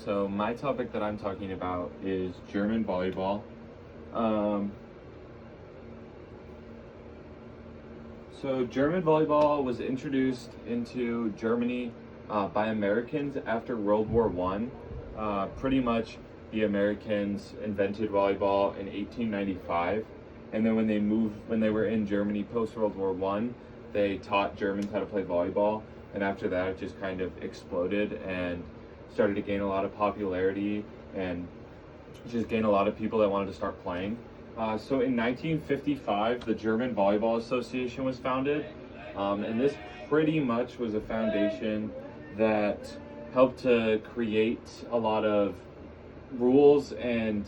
So my topic that I'm talking about is German volleyball. Um, so German volleyball was introduced into Germany by Americans after World War One. Pretty much, the Americans invented volleyball in 1895, and then when they were in Germany post World War One, they taught Germans how to play volleyball, and after that, it just kind of exploded and started to gain a lot of popularity and just gain a lot of people that wanted to start playing. So in 1955, the German Volleyball Association was founded, and this pretty much was a foundation that helped to create a lot of rules and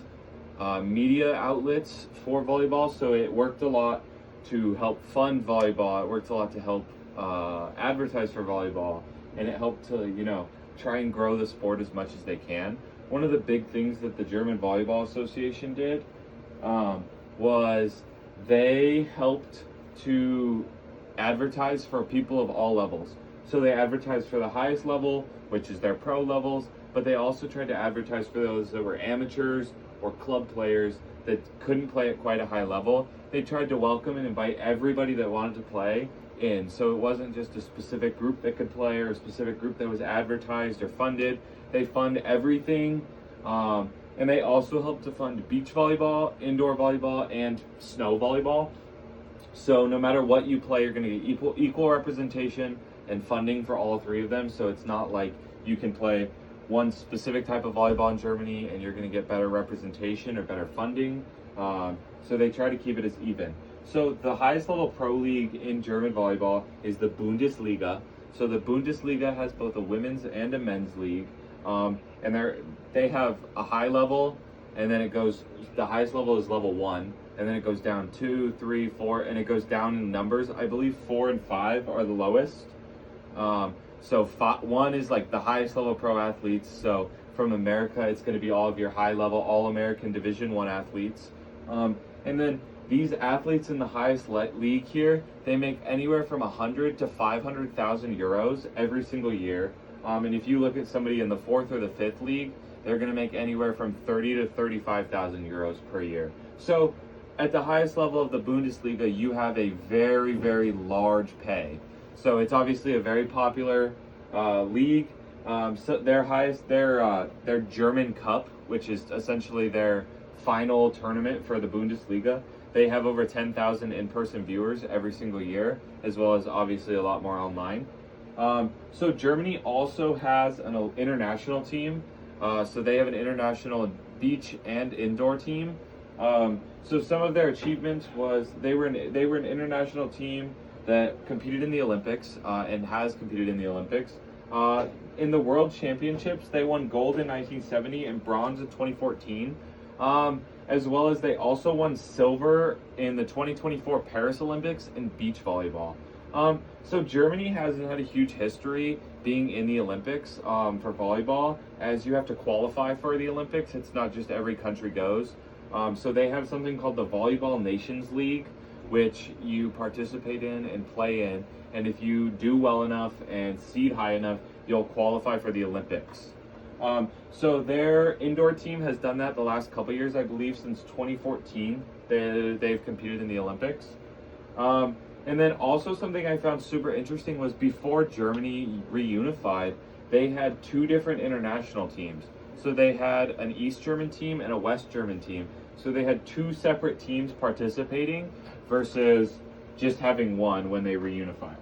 media outlets for volleyball. So it worked a lot to help fund volleyball. It worked a lot to help advertise for volleyball, and it helped to try and grow the sport as much as they can. One of the big things that the German Volleyball Association did was they helped to advertise for people of all levels. So they advertised for the highest level, which is their pro levels, but they also tried to advertise for those that were amateurs or club players that couldn't play at quite a high level. They tried to welcome and invite everybody that wanted to play in. So it wasn't just a specific group that could play or a specific group that was advertised or funded. They fund everything. And they also help to fund beach volleyball, indoor volleyball, and snow volleyball. So no matter what you play, you're going to get equal representation and funding for all three of them. So it's not like you can play one specific type of volleyball in Germany and you're going to get better representation or better funding. So they try to keep it as even. So the highest level pro league in German volleyball is the Bundesliga. So the Bundesliga has both a women's and a men's league. And they have a high level, and then the highest level is level 1, and then it goes down 2, 3, 4, and it goes down in numbers. I believe 4 and 5 are the lowest. So 1 is like the highest level pro athletes. So from America, it's going to be all of your high level All-American Division 1 athletes. And then these athletes in the highest league here, they make anywhere from 100 to 500,000 euros every single year. And if you look at somebody in the 4th or the 5th league, they're going to make anywhere from 30 to 35,000 euros per year. So at the highest level of the Bundesliga, you have a very, very large pay. So it's obviously a very popular league. So their German Cup, which is essentially their final tournament for the Bundesliga, they have over 10,000 in-person viewers every single year, as well as obviously a lot more online. So Germany also has an international team. So they have an international beach and indoor team. So some of their achievements was they were an international team that competed in the Olympics and has competed in the Olympics. In the World Championships, they won gold in 1970 and bronze in 2014. As well as they also won silver in the 2024 Paris Olympics in beach volleyball. So Germany hasn't had a huge history being in the Olympics for volleyball, as you have to qualify for the Olympics. It's not just every country goes. So they have something called the Volleyball Nations League, which you participate in and play in. And if you do well enough and seed high enough, you'll qualify for the Olympics. So their indoor team has done that the last couple years, I believe, since 2014. They've competed in the Olympics. And then also something I found super interesting was before Germany reunified, they had 2 different international teams. So they had an East German team and a West German team. So they had 2 separate teams participating versus just having one when they reunified.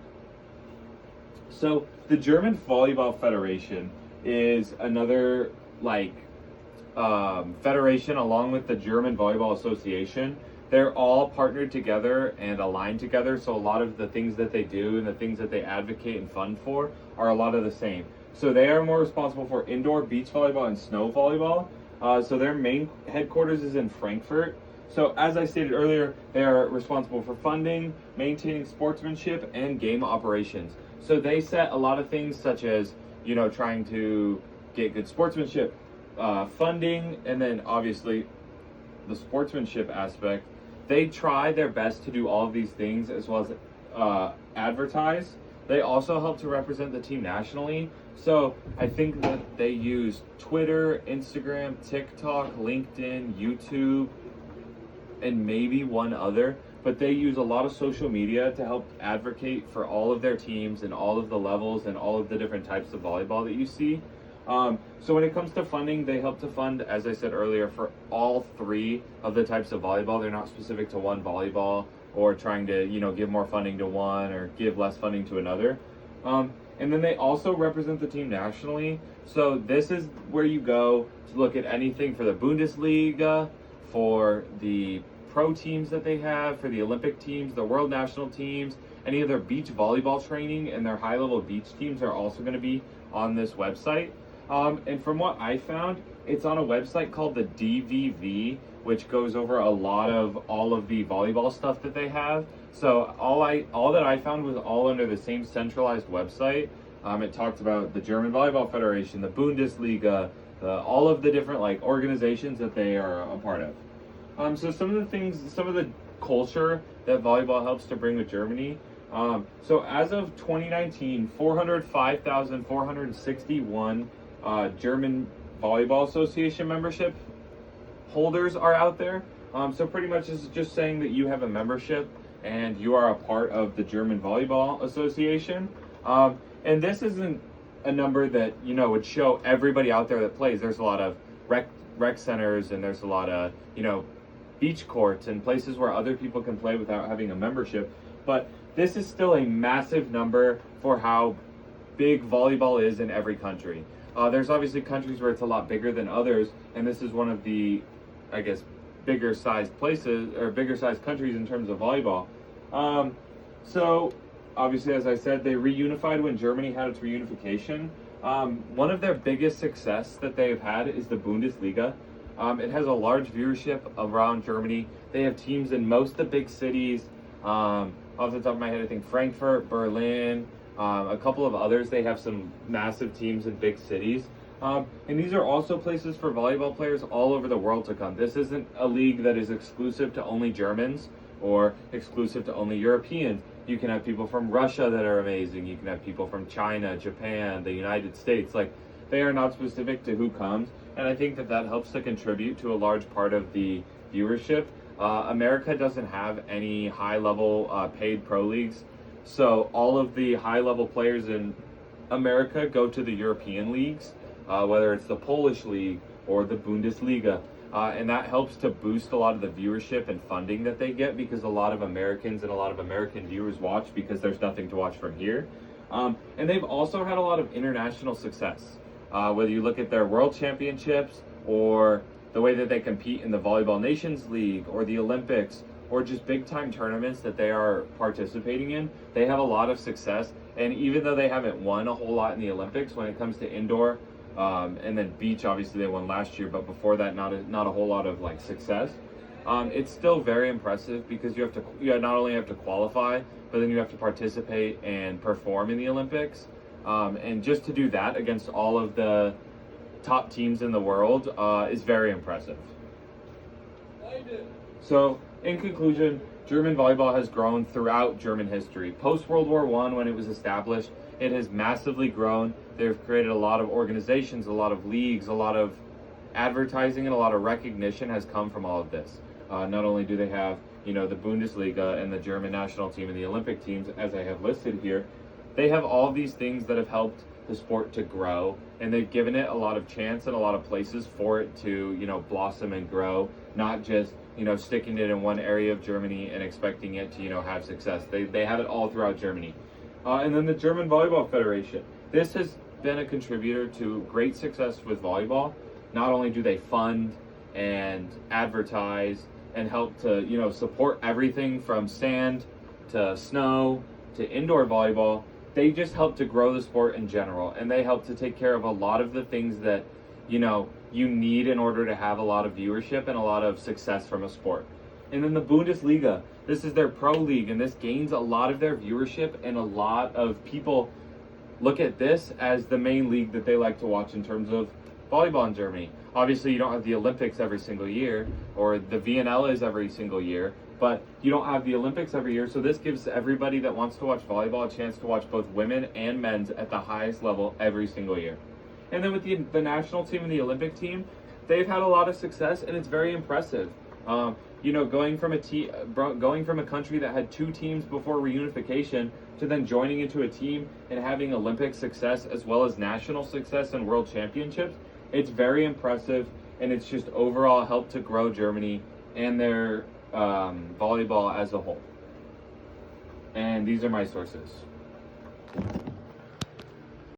So the German Volleyball Federation is another federation along with the German Volleyball Association. They're all partnered together and aligned together, so a lot of the things that they do and the things that they advocate and fund for are a lot of the same. So they are more responsible for indoor beach volleyball and snow volleyball. So their main headquarters is in Frankfurt. So as I stated earlier, they are responsible for funding, maintaining sportsmanship, and game operations. So they set a lot of things such as, trying to get good sportsmanship, funding, and then obviously the sportsmanship aspect. They try their best to do all of these things as well as advertise They also help to represent the team nationally. So I think that they use Twitter, Instagram, TikTok, LinkedIn, YouTube, and maybe one other, but they use a lot of social media to help advocate for all of their teams and all of the levels and all of the different types of volleyball that you see. So when it comes to funding, they help to fund, as I said earlier, for all three of the types of volleyball. They're not specific to one volleyball or trying to, give more funding to one or give less funding to another. And then they also represent the team nationally. So this is where you go to look at anything for the Bundesliga, for the pro teams that they have, for the Olympic teams, the world national teams, any of their beach volleyball training and their high level beach teams are also going to be on this website. And from what I found, it's on a website called the DVV, which goes over all of the volleyball stuff that they have. So all that I found was all under the same centralized website. It talks about the German Volleyball Federation, the Bundesliga, all of the different organizations that they are a part of. So some of the culture that volleyball helps to bring with Germany. So as of 2019, 405,461 German Volleyball Association membership holders are out there. So pretty much this is just saying that you have a membership and you are a part of the German Volleyball Association. And this isn't a number that, would show everybody out there that plays. There's a lot of rec centers and there's a lot of, beach courts and places where other people can play without having a membership. But this is still a massive number for how big volleyball is in every country. There's obviously countries where it's a lot bigger than others, and this is one of the, bigger sized places or bigger sized countries in terms of volleyball. So obviously, as I said, they reunified when Germany had its reunification. One of their biggest success that they've had is the Bundesliga. It has a large viewership around Germany. They have teams in most of the big cities. Off the top of my head, I think Frankfurt, Berlin, a couple of others. They have some massive teams in big cities. And these are also places for volleyball players all over the world to come. This isn't a league that is exclusive to only Germans or exclusive to only Europeans. You can have people from Russia that are amazing. You can have people from China, Japan, the United States. They are not specific to who comes. And I think that helps to contribute to a large part of the viewership. America doesn't have any high-level paid pro leagues. So all of the high-level players in America go to the European leagues, whether it's the Polish league or the Bundesliga. And that helps to boost a lot of the viewership and funding that they get because a lot of Americans and a lot of American viewers watch because there's nothing to watch from here. And they've also had a lot of international success. Whether you look at their world championships or the way that they compete in the Volleyball Nations League or the Olympics or just big time tournaments that they are participating in, they have a lot of success. And even though they haven't won a whole lot in the Olympics when it comes to indoor, and then beach, obviously they won last year, but before that, not a whole lot of success. It's still very impressive because you not only have to qualify, but then you have to participate and perform in the Olympics. And just to do that against all of the top teams in the world is very impressive. So, in conclusion, German volleyball has grown throughout German history. Post World War I, when it was established, it has massively grown. They've created a lot of organizations, a lot of leagues, a lot of advertising, and a lot of recognition has come from all of this. Not only do they have, the Bundesliga and the German national team and the Olympic teams, as I have listed here, they have all these things that have helped the sport to grow, and they've given it a lot of chance and a lot of places for it to, blossom and grow, not just, sticking it in one area of Germany and expecting it to, have success. They have it all throughout Germany. And then the German Volleyball Federation. This has been a contributor to great success with volleyball. Not only do they fund and advertise and help to, support everything from sand to snow to indoor volleyball, they just help to grow the sport in general, and they help to take care of a lot of the things that you need in order to have a lot of viewership and a lot of success from a sport. And then the Bundesliga, this is their pro league, and this gains a lot of their viewership, and a lot of people look at this as the main league that they like to watch in terms of volleyball in Germany. Obviously, you don't have the Olympics every single year, or the VNL is every single year, but you don't have the Olympics every year. So this gives everybody that wants to watch volleyball a chance to watch both women and men's at the highest level every single year. And then with the national team and the Olympic team, they've had a lot of success, and it's very impressive. Going from a country that had 2 teams before reunification to then joining into a team and having Olympic success as well as national success and world championships, it's very impressive, and it's just overall helped to grow Germany and their volleyball as a whole. And these are my sources.